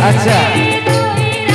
अच्छा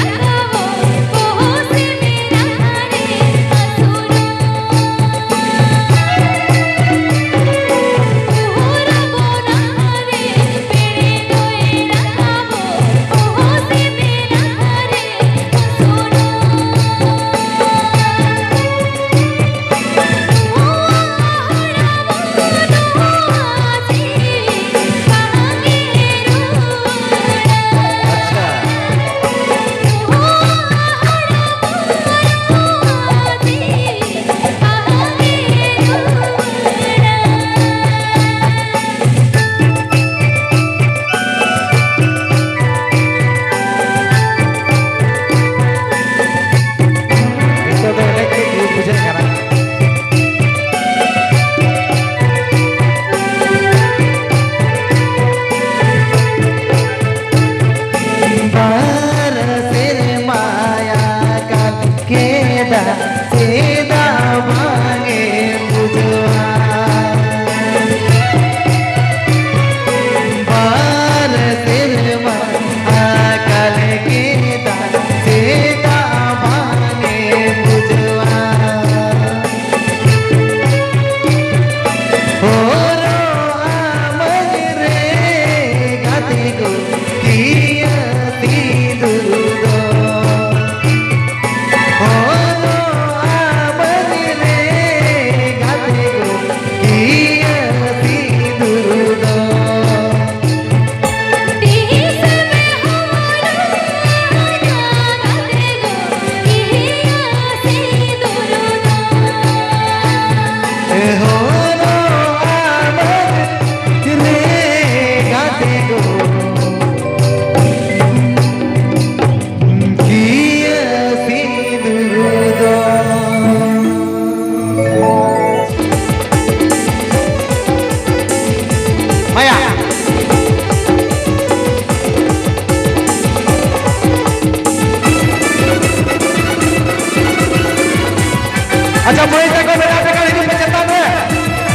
अच्छा मोहिता को मिला टका हिंदी में चलता है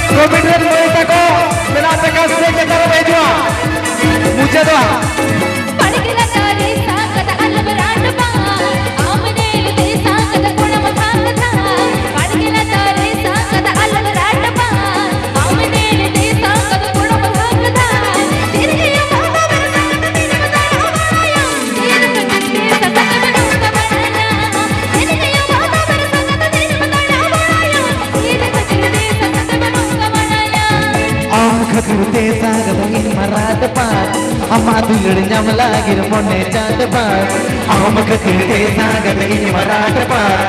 कोविड मोहिता को मिला टका से के तरफ भेजवा मुझे दो पड़गिला तारे सागत अलबराट पा आमने दे सागत कोण मथा कथा पड़गिला तारे सागत अलबराट पा आमने दे सागत कोण मथा कथा तिरगे बाबा मेरे सागत तेरे बताया बनाया तेरे कंटे सगत बनूंगा बनाया तिरगे बाबा मेरे सागत तेरे बताया बनाया तेरे कंटे सगत बनूंगा बनाया आम खतुते सागत इन मराद पार अम्मा दुलड़ जमला गिर मोने चांद पार आम खतुते सागत इन मराद पार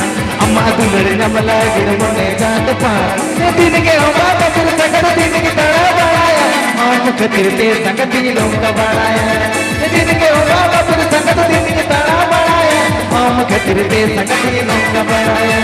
अम्मा दुलड़ जमला गिर मोने चांद पार दिन के होगा कबूर सगत दिन की तड़ा बढ़ाया आम खतुते संगत इन लोग का बढ़ाया दिन के होगा कबूर सगत दिन की तड़ा बढ़ाया आम खतुते संगत इन लोग का बढ़ाया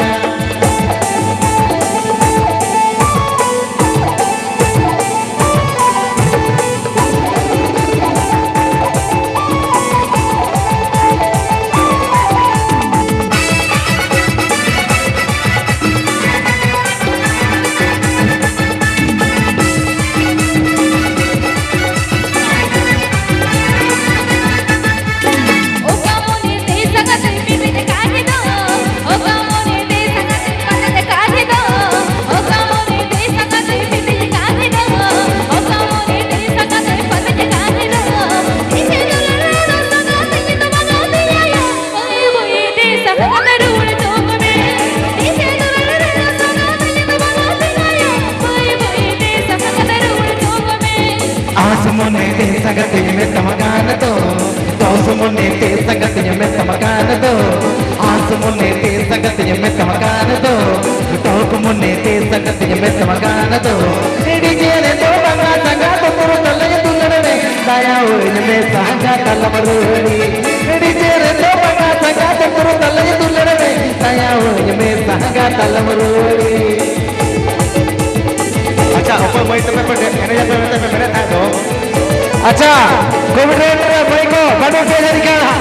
आसमोने ते संगति में तमगान दो तोसमोने ते संगति में तमगान दो आसमोने ते संगति में तमगान दो तोकमोने ते संगति में तमगान दो डीजे ने दो बंगा संगा तो पुरु तले दुलड़े दाया ओइन में सांगा तलमरोड़ी डीजे ने दो बंगा संगा तो पुरु तले दुलड़े दाया ओइन में सांगा तलमरोड़ी अच्छा ऊपर मैं तुम्हें पर मैनेजर पे मेरे था दो अच्छा कोविड भाई को बड़े से दिखाना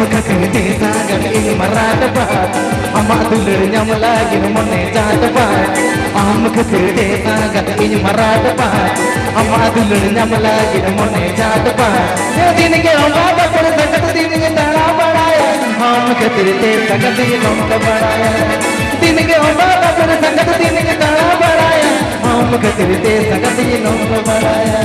khakir desa gan in marat pat ama dulur nyamlagir mone jat pat khakir desa gan in marat pat ama dulur nyamlagir mone jat pat din ke baba par sagat din ke tara badaya khakir desa gan in nomka badaya din ke baba par sagat din ke tara badaya khakir desa gan in nomka badaya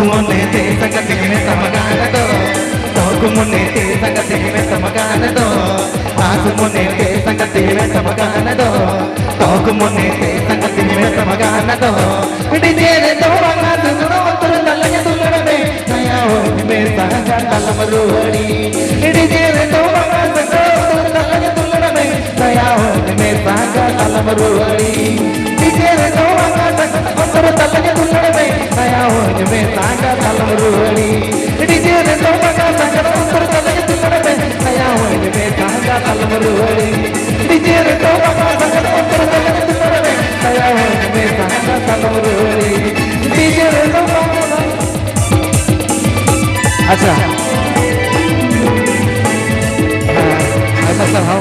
Mone te sangat me samagana do Toku mone te sangat me samagana do Asu mone te sangat me samagana do Toku mone te sangat me samagana do Dijere do banga sunu tur dalanya tulade Saya ho me sangat dalam ruhani Dijere do banga sunu tur dalanya tulade Saya ho me sangat dalam ruhani Dijere do banga sunu tur dalanya tulade Saya ho me sangat dalam ruhani Dijere do banga sunu tur dalanya tulade Saya ho me sangat dalam ruhani Dijere do banga sunu tur dalanya tulade Saya ho me sangat dalam ruhani Dijere do banga अच्छा ऐसा sir हाँ